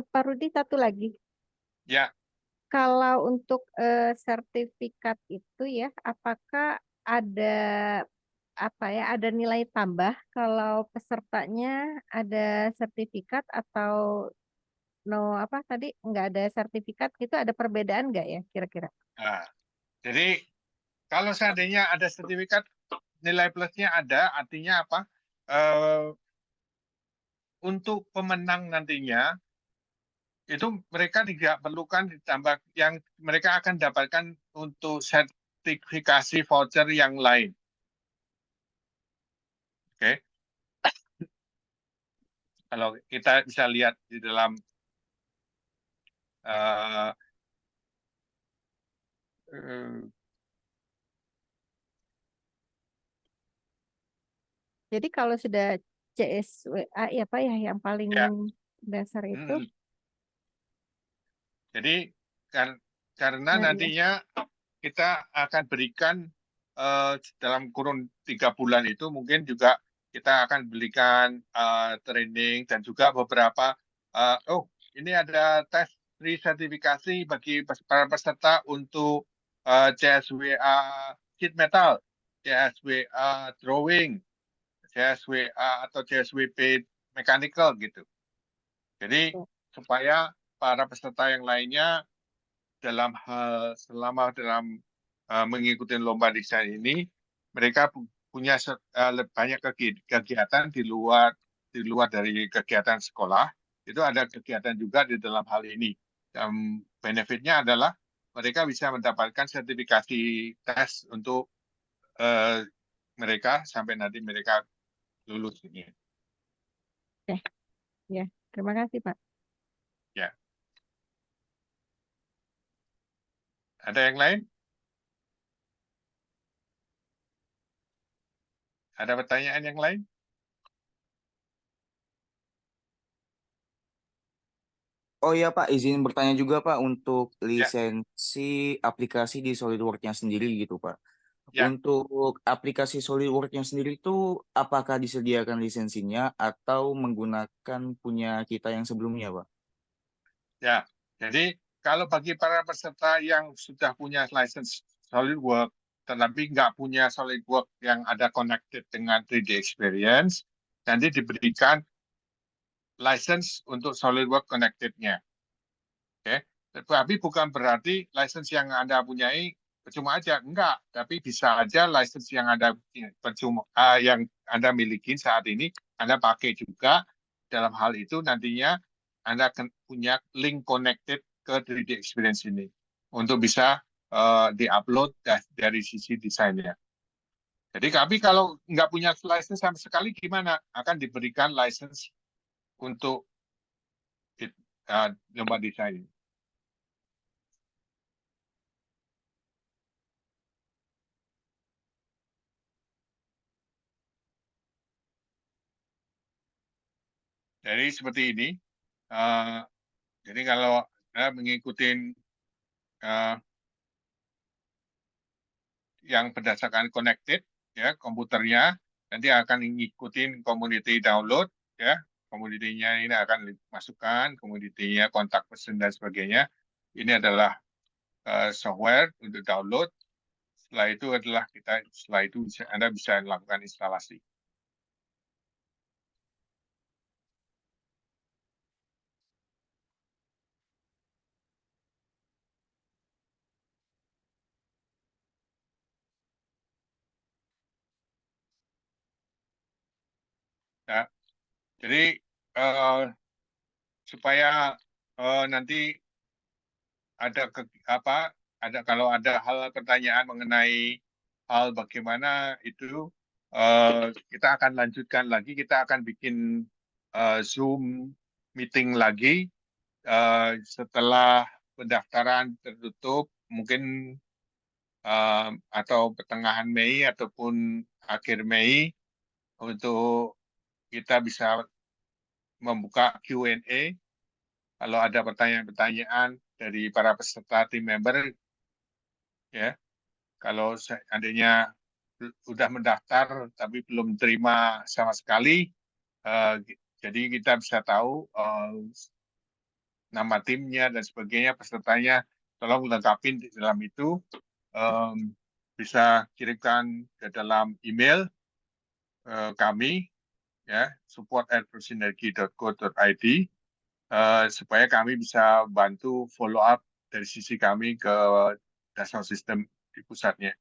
[SPEAKER 5] Pak Rudi, satu lagi.
[SPEAKER 3] Ya.
[SPEAKER 5] Kalau untuk sertifikat itu ya, apakah ada apa ya, ada nilai tambah kalau pesertanya ada sertifikat atau apa tadi nggak ada sertifikat gitu, ada perbedaan nggak ya kira-kira?
[SPEAKER 3] Nah, jadi kalau seandainya ada sertifikat, nilai plusnya ada, artinya apa? Untuk pemenang nantinya itu mereka tidak perlukan ditambah yang mereka akan dapatkan untuk sertifikasi voucher yang lain. Oke. Kalau kita bisa lihat di dalam
[SPEAKER 5] Jadi kalau sudah CSWA ya Pak ya, yang paling
[SPEAKER 3] ya.
[SPEAKER 5] dasar itu.
[SPEAKER 3] Jadi karena
[SPEAKER 5] Nah, iya.
[SPEAKER 3] nantinya kita akan berikan dalam kurun 3 bulan itu mungkin juga kita akan berikan training dan juga beberapa ini ada tes sertifikasi bagi para peserta untuk CSWA sheet metal, CSWA drawing, CSWA atau CSWP mechanical gitu. Jadi supaya para peserta yang lainnya selama dalam mengikuti lomba desain ini, mereka punya banyak kegiatan di luar dari kegiatan sekolah. Itu ada kegiatan juga di dalam hal ini. Dan benefitnya adalah mereka bisa mendapatkan sertifikasi tes untuk mereka sampai nanti mereka lulus ini.
[SPEAKER 5] Oke, ya, terima kasih Pak.
[SPEAKER 3] Ya. Ada yang lain? Ada pertanyaan yang lain?
[SPEAKER 6] Oh iya Pak, izin bertanya juga Pak untuk
[SPEAKER 3] Ya.
[SPEAKER 6] lisensi aplikasi di SolidWorks-nya sendiri gitu Pak.
[SPEAKER 3] Ya.
[SPEAKER 6] Untuk aplikasi SolidWorks-nya sendiri itu apakah disediakan lisensinya atau menggunakan punya kita yang sebelumnya Pak?
[SPEAKER 3] Ya, jadi kalau bagi para peserta yang sudah punya license SolidWorks tetapi nggak punya SolidWorks yang ada connected dengan 3D Experience, nanti diberikan license untuk SolidWorks connected-nya. Oke, tapi bukan berarti license yang Anda punyai percuma aja, enggak. Tapi bisa aja license yang Anda yang Anda miliki saat ini Anda pakai juga. Dalam hal itu nantinya Anda akan punya link connected ke 3D Experience ini untuk bisa di-upload dari sisi desainnya. Jadi kami kalau nggak punya license sama sekali gimana? Akan diberikan license untuk lomba desain. Jadi seperti ini. Jadi kalau mengikuti yang berdasarkan connected, ya komputernya nanti akan ngikutin community download, ya community-nya ini akan dimasukkan, community-nya kontak person dan sebagainya. Ini adalah software untuk download. Setelah itu Anda bisa melakukan instalasi. Ya. Jadi supaya nanti ada kalau ada hal pertanyaan mengenai hal bagaimana itu kita akan lanjutkan lagi, kita akan bikin Zoom meeting lagi setelah pendaftaran tertutup, mungkin atau pertengahan Mei ataupun akhir Mei untuk kita bisa membuka Q&A. Kalau ada pertanyaan-pertanyaan dari para peserta tim member, ya, kalau seandainya sudah mendaftar tapi belum terima sama sekali, jadi kita bisa tahu nama timnya dan sebagainya, pesertanya, tolong lengkapin di dalam itu, bisa kirimkan ke dalam email kami, ya, support@prosinergi.co.id, supaya kami bisa bantu follow up dari sisi kami ke Dassault System di pusatnya.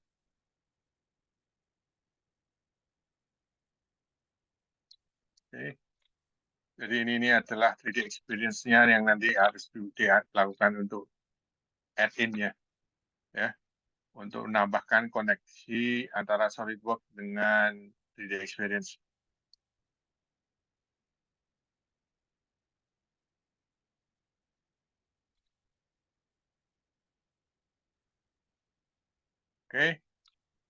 [SPEAKER 3] Oke. Jadi ini adalah 3D experience-nya yang nanti harus dilakukan untuk add-in-nya, ya, untuk menambahkan koneksi antara SolidWorks dengan 3D experience. Oke,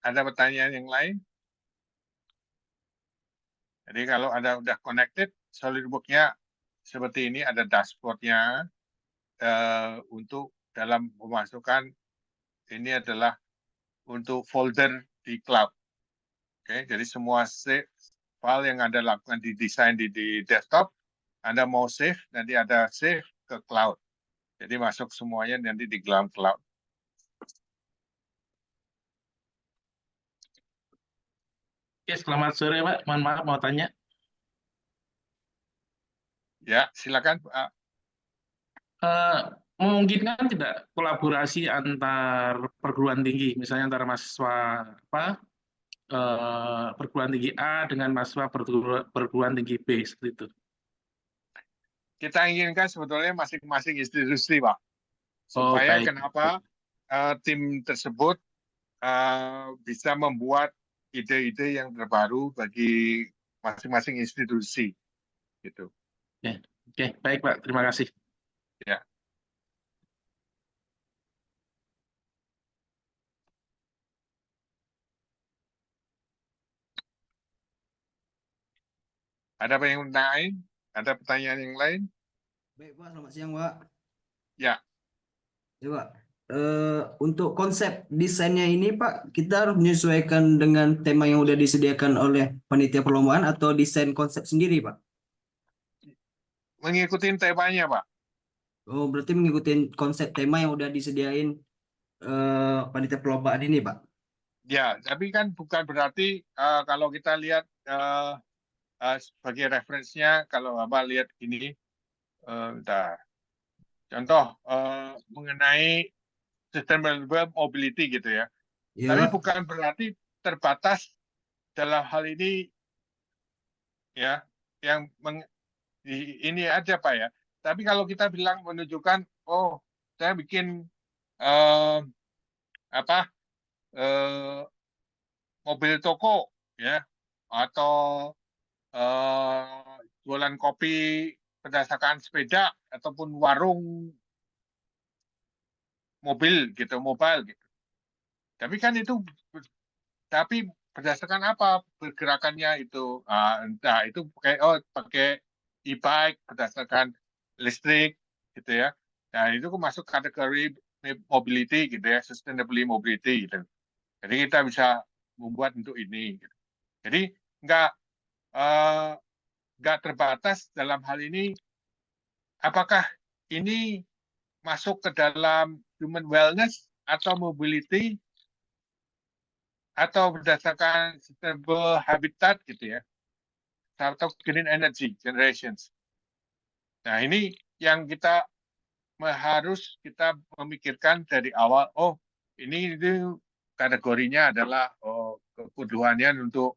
[SPEAKER 3] ada pertanyaan yang lain? Jadi kalau Anda udah connected, SolidWorks-nya seperti ini, ada dashboard-nya untuk dalam memasukkan, ini adalah untuk folder di cloud. Oke, jadi semua file yang Anda lakukan di desain di desktop, Anda mau save, nanti ada save ke cloud. Jadi masuk semuanya nanti di dalam cloud.
[SPEAKER 7] Oke, selamat sore Pak. Mohon maaf mau tanya.
[SPEAKER 3] Ya, silakan Pak.
[SPEAKER 7] Memungkinkan tidak kolaborasi antar perguruan tinggi, misalnya antara mahasiswa perguruan tinggi A dengan mahasiswa perguruan tinggi B seperti itu?
[SPEAKER 3] Kita inginkan sebetulnya masing-masing institusi, Pak.
[SPEAKER 7] Oh,
[SPEAKER 3] Supaya
[SPEAKER 7] baik.
[SPEAKER 3] kenapa tim tersebut bisa membuat ide-ide yang terbaru bagi masing-masing institusi, gitu.
[SPEAKER 7] Oke, baik Pak. Terima kasih.
[SPEAKER 3] Ya. Ada apa yang lain? Ada pertanyaan yang lain?
[SPEAKER 8] Baik Pak, selamat siang Pak.
[SPEAKER 3] Ya.
[SPEAKER 8] Ya Pak, untuk konsep desainnya ini Pak, kita harus menyesuaikan dengan tema yang sudah disediakan oleh panitia perlombaan atau desain konsep sendiri Pak?
[SPEAKER 3] Mengikuti temanya, Pak.
[SPEAKER 8] Oh, berarti mengikuti konsep tema yang sudah disediain panitia perlombaan ini Pak?
[SPEAKER 3] Ya, tapi kan bukan berarti kalau kita lihat sebagai referensinya, kalau Bapak lihat ini, bentar. Contoh mengenai sustainable mobility gitu ya.
[SPEAKER 8] Iya,
[SPEAKER 3] Tapi
[SPEAKER 8] Pak.
[SPEAKER 3] bukan berarti terbatas dalam hal ini, ya, yang ini aja Pak ya. Tapi kalau kita bilang menunjukkan, oh saya bikin mobil toko, ya, atau jualan kopi berdasarkan sepeda ataupun warung mobil gitu, mobile gitu. Tapi kan itu, tapi berdasarkan apa pergerakannya itu? Entah itu pakai e-bike berdasarkan listrik gitu ya. Nah itu masuk kategori mobility gitu ya, sustainable mobility gitu. Jadi kita bisa membuat untuk ini. Gitu. Jadi nggak terbatas dalam hal ini. Apakah ini masuk ke dalam human wellness atau mobility atau berdasarkan sustainable habitat gitu ya, atau green energy generations. Nah ini yang kita harus kita memikirkan dari awal. Oh ini kategorinya adalah kebutuhannya untuk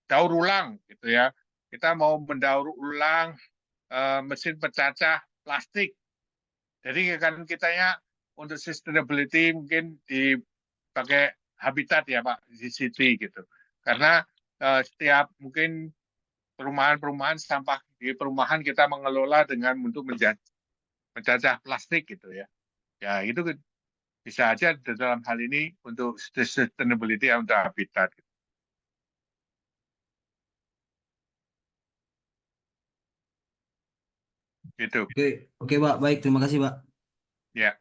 [SPEAKER 3] daur ulang gitu ya. Kita mau mendaur ulang mesin pecacah plastik. Jadi kan kitanya untuk sustainability mungkin dipakai habitat ya Pak, di city gitu. Karena setiap mungkin perumahan-perumahan sampah di perumahan kita mengelola dengan untuk mencacah plastik gitu ya. Ya itu bisa aja dalam hal ini untuk sustainability untuk habitat. Gitu.
[SPEAKER 8] Oke Pak, baik, terima kasih Pak.
[SPEAKER 3] Ya.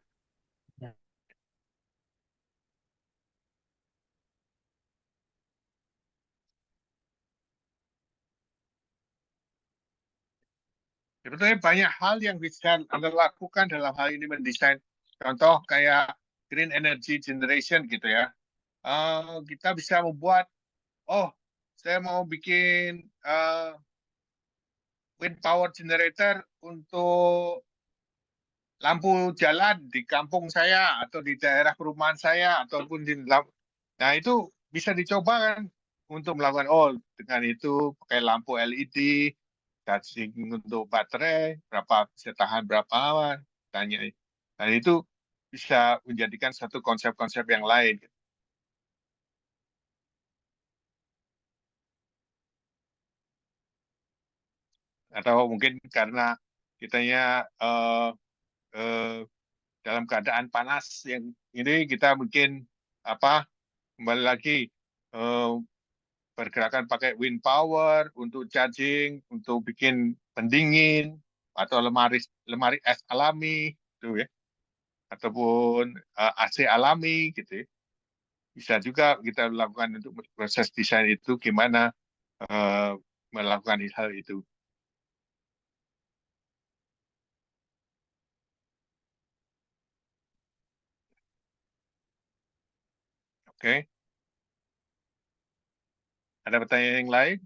[SPEAKER 3] Sebetulnya banyak hal yang bisa Anda lakukan dalam hal ini mendesain. Contoh kayak green energy generation gitu ya. Kita bisa membuat, saya mau bikin wind power generator untuk lampu jalan di kampung saya atau di daerah perumahan saya ataupun nah itu bisa dicoba kan untuk melakukan dengan itu pakai lampu LED, charging untuk baterai bisa tahan berapa lama, tanya. Dan itu bisa menjadikan satu konsep-konsep yang lain. Atau mungkin karena kitanya dalam keadaan panas yang ini kita mungkin kembali lagi pergerakan pakai wind power untuk charging, untuk bikin pendingin atau lemari es alami gitu ya, ataupun AC alami gitu ya. Bisa juga kita lakukan untuk proses desain itu gimana melakukan hal itu. Oke. Ada pertanyaan yang lain?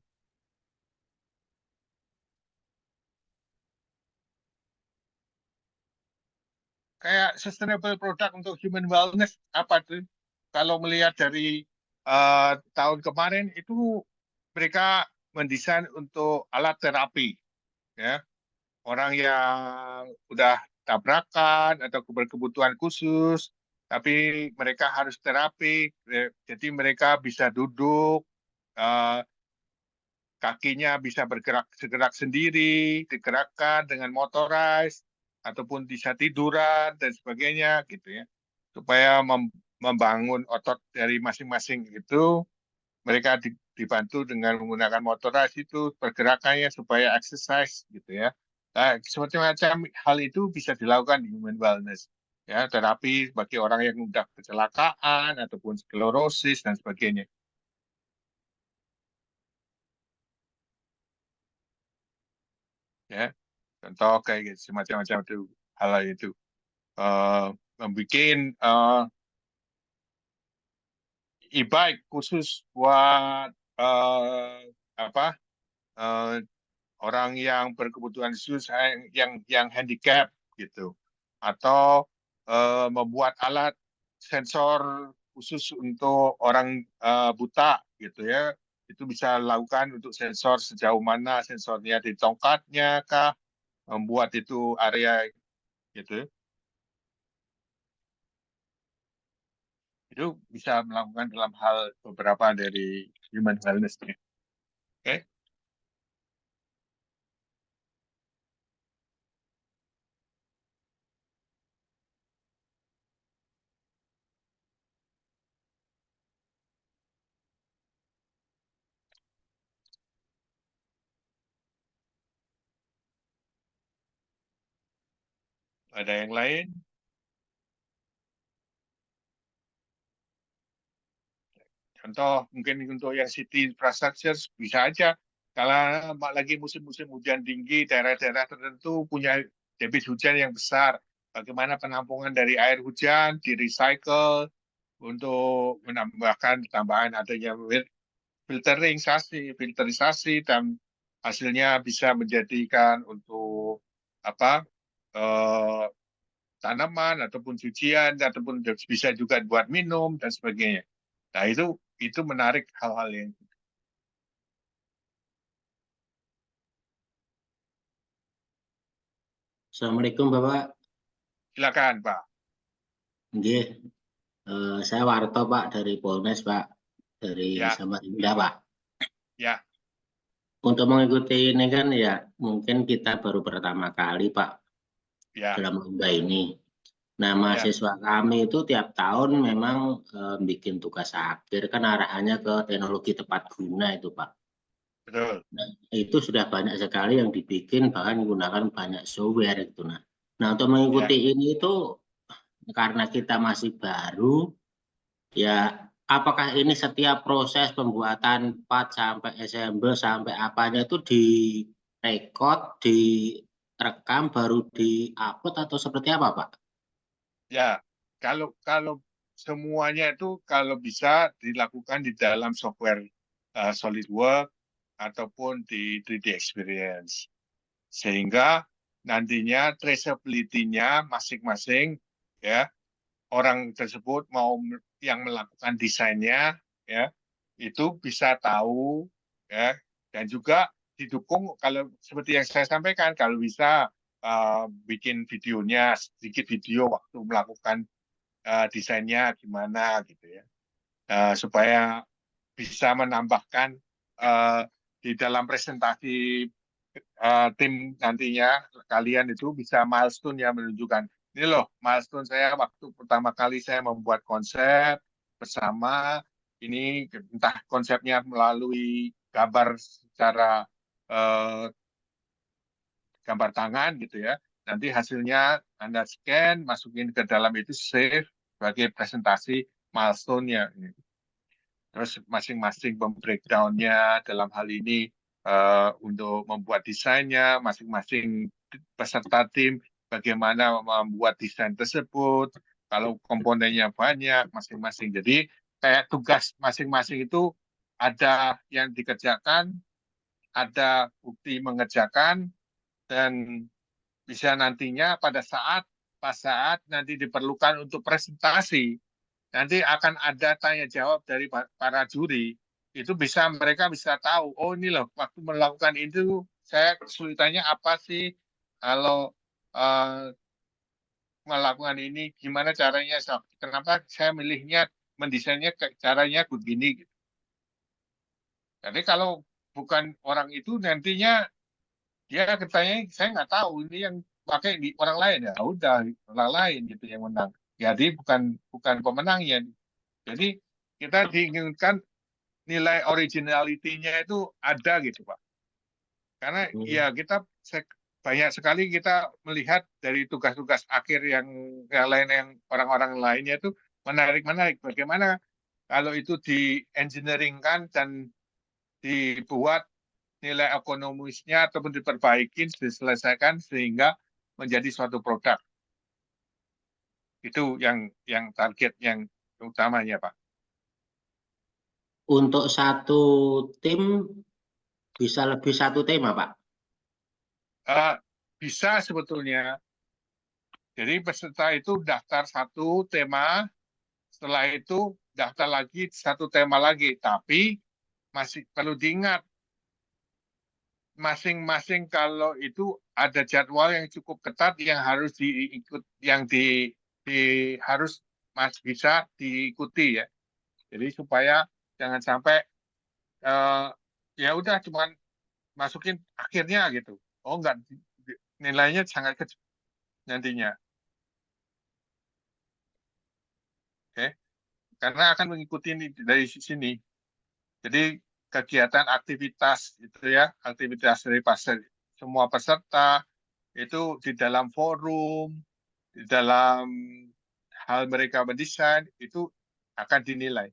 [SPEAKER 3] Kayak sustainable product untuk human wellness apa tuh? Kalau melihat dari tahun kemarin itu mereka mendesain untuk alat terapi, ya, orang yang udah tabrakan atau berkebutuhan khusus, tapi mereka harus terapi, jadi mereka bisa duduk, kakinya bisa bergerak sendiri, digerakkan dengan motorized, ataupun bisa tiduran dan sebagainya gitu ya, supaya membangun otot dari masing-masing itu, mereka dibantu dengan menggunakan motorized itu pergerakannya supaya exercise gitu ya. Nah, seperti macam hal itu bisa dilakukan di human wellness ya, terapi bagi orang yang sudah kecelakaan ataupun sklerosis dan sebagainya. Ya, contoh kayak gitu, semacam-macam itu hal itu membuat e-bike khusus buat orang yang berkebutuhan khusus yang handicap gitu, atau membuat alat sensor khusus untuk orang buta gitu ya, itu bisa lakukan untuk sensor sejauh mana sensornya di tongkatnya kah, membuat itu area gitu, itu bisa melakukan dalam hal beberapa dari human wellness. Oke. Ada yang lain? Contoh mungkin untuk yang city infrastructure bisa aja kalau lagi musim-musim hujan tinggi, daerah-daerah tertentu punya debit hujan yang besar. Bagaimana penampungan dari air hujan di recycle untuk menambahkan tambahan adanya filterisasi dan hasilnya bisa menjadikan untuk tanaman ataupun cucian ataupun bisa juga buat minum dan sebagainya. Nah, itu menarik hal-hal yang.
[SPEAKER 9] Assalamualaikum Bapak.
[SPEAKER 3] Silakan Pak.
[SPEAKER 9] Nggih. Saya Warto Pak dari Polnes Pak, dari Samarinda Pak.
[SPEAKER 3] Ya.
[SPEAKER 9] Untuk mengikuti ini kan ya mungkin kita baru pertama kali Pak dalam lomba ini. Nah, mahasiswa kami itu tiap tahun memang bikin tugas akhir kan arahannya ke teknologi tepat guna itu, Pak.
[SPEAKER 3] Betul.
[SPEAKER 9] Nah, itu sudah banyak sekali yang dibikin bahkan menggunakan banyak software itu. Nah, untuk mengikuti ini itu karena kita masih baru, ya apakah ini setiap proses pembuatan part sampai assemble sampai apanya itu direkod, direkam baru di-upload atau seperti apa, Pak?
[SPEAKER 3] Ya, kalau semuanya itu kalau bisa dilakukan di dalam software SolidWorks ataupun di 3D Experience. Sehingga nantinya traceability-nya masing-masing ya orang tersebut mau yang melakukan desainnya ya itu bisa tahu ya, dan juga didukung kalau seperti yang saya sampaikan kalau bisa bikin videonya sedikit video waktu melakukan desainnya gimana gitu ya, supaya bisa menambahkan di dalam presentasi tim nantinya kalian itu bisa milestone yang menunjukkan ini loh milestone saya waktu pertama kali saya membuat konsep bersama ini, entah konsepnya melalui gambar secara gambar tangan gitu ya, nanti hasilnya Anda scan masukin ke dalam itu save sebagai presentasi milestone-nya. Terus masing-masing breakdown-nya dalam hal ini untuk membuat desainnya, masing-masing peserta tim bagaimana membuat desain tersebut, kalau komponennya banyak masing-masing. Jadi kayak tugas masing-masing itu ada yang dikerjakan, ada bukti mengerjakan, dan bisa nantinya pada saat nanti diperlukan untuk presentasi, nanti akan ada tanya jawab dari para juri, itu mereka bisa tahu, oh ini loh waktu melakukan itu saya kesulitannya apa sih, kalau melakukan ini gimana caranya, kenapa saya milihnya mendesainnya caranya begini gitu. Jadi kalau bukan orang itu nantinya dia katanya saya nggak tahu ini yang pakai di orang lain, ya udah orang lain gitu yang menang. Jadi bukan pemenangnya. Jadi kita diinginkan nilai originality-nya itu ada gitu, Pak. Karena ya kita banyak sekali kita melihat dari tugas-tugas akhir yang lain yang orang-orang lainnya itu menarik-menarik. Bagaimana kalau itu di engineering-kan dan dibuat nilai ekonomisnya ataupun diperbaiki, diselesaikan sehingga menjadi suatu produk. Itu yang target yang utamanya, Pak.
[SPEAKER 9] Untuk satu tim bisa lebih satu tema, Pak?
[SPEAKER 3] Bisa sebetulnya. Jadi peserta itu daftar satu tema, setelah itu daftar lagi satu tema lagi. Tapi masih perlu diingat, masing-masing kalau itu ada jadwal yang cukup ketat yang harus diikut, yang harus bisa diikuti ya. Jadi supaya jangan sampai ya udah cuman masukin akhirnya gitu. Oh enggak, nilainya sangat kecil nantinya. Oke. Karena akan mengikuti dari sini. Jadi kegiatan aktivitas itu ya, aktivitas dari semua peserta itu di dalam forum, di dalam hal mereka mendesain itu akan dinilai.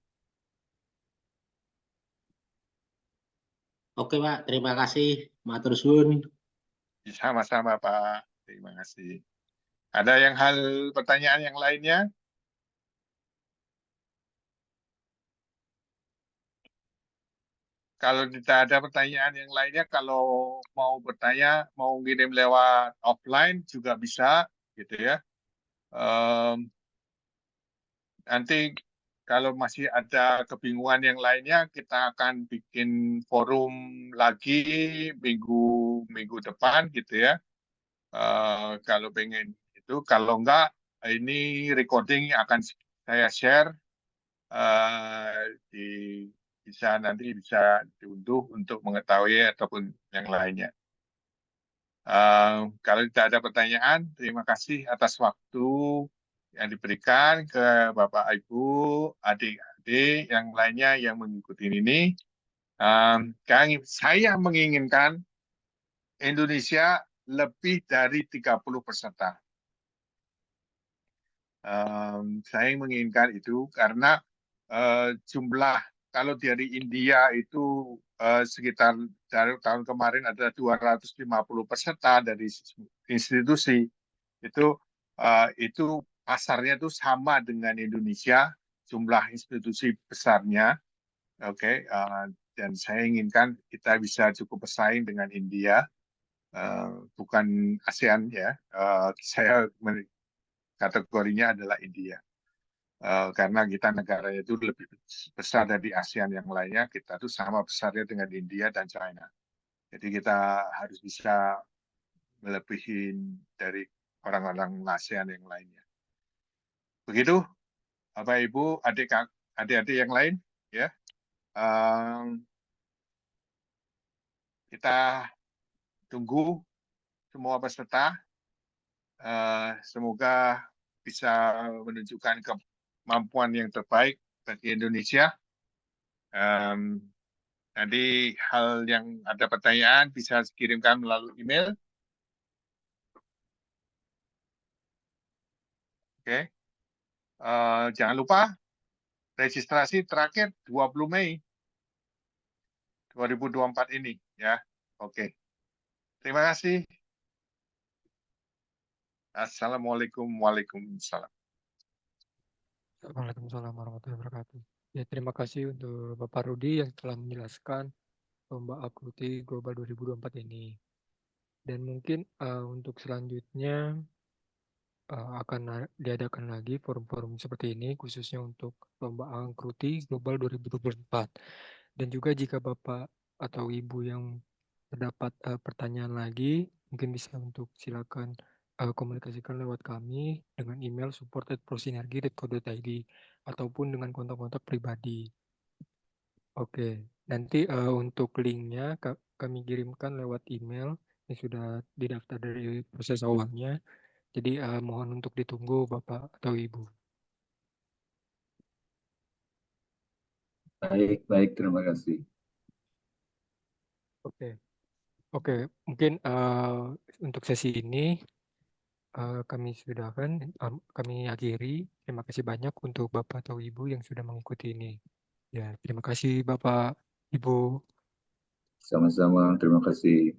[SPEAKER 9] Oke, Pak. Terima kasih. Matur suwun.
[SPEAKER 3] Sama-sama, Pak. Terima kasih. Ada pertanyaan yang lainnya? Kalau tidak ada pertanyaan yang lainnya, kalau mau bertanya, mau ngirim lewat offline juga bisa, gitu ya. Nanti kalau masih ada kebingungan yang lainnya, kita akan bikin forum lagi minggu depan, gitu ya. Kalau pengen itu, kalau enggak, ini recording akan saya share nanti bisa diunduh untuk mengetahui ataupun yang lainnya. Kalau tidak ada pertanyaan, terima kasih atas waktu yang diberikan ke Bapak Ibu, adik-adik yang lainnya yang mengikuti ini. Saya menginginkan Indonesia lebih dari 30 peserta. Saya menginginkan itu karena jumlah kalau dari India itu sekitar dari tahun kemarin ada 250 peserta dari institusi itu pasarnya itu sama dengan Indonesia, jumlah institusi besarnya, oke, dan saya inginkan kita bisa cukup bersaing dengan India, bukan ASEAN ya, saya kategorinya adalah India. Karena kita negaranya itu lebih besar dari ASEAN yang lainnya, kita itu sama besarnya dengan India dan China. Jadi kita harus bisa melebihi dari orang-orang ASEAN yang lainnya. Begitu, Bapak Ibu, adik-adik yang lain, ya. Kita tunggu semua peserta. Semoga bisa menunjukkan kemampuan yang terbaik bagi Indonesia. Nanti hal yang ada pertanyaan bisa kirimkan melalui email. Oke. Jangan lupa registrasi terakhir 20 Mei 2024 ini ya. Oke. Terima kasih. Assalamualaikum. Waalaikumsalam.
[SPEAKER 2] Waalaikumsalam warahmatullahi wabarakatuh. Ya, terima kasih untuk Bapak Rudi yang telah menjelaskan lomba Akruti Global 2024 ini. Dan mungkin untuk selanjutnya akan diadakan lagi forum-forum seperti ini khususnya untuk lomba Akruti Global 2024. Dan juga jika Bapak atau Ibu yang terdapat pertanyaan lagi, mungkin bisa untuk silakan komunikasikan lewat kami dengan email support@prosinergi.co.id ataupun dengan kontak-kontak pribadi. Oke, nanti untuk linknya kami kirimkan lewat email yang sudah didaftar dari proses awalnya. Jadi mohon untuk ditunggu Bapak atau Ibu.
[SPEAKER 10] Baik, terima kasih.
[SPEAKER 2] Oke, mungkin untuk sesi ini kami sudahkan, kami akhiri. Terima kasih banyak untuk Bapak atau Ibu yang sudah mengikuti ini. Ya, terima kasih Bapak, Ibu.
[SPEAKER 10] Sama-sama, terima kasih.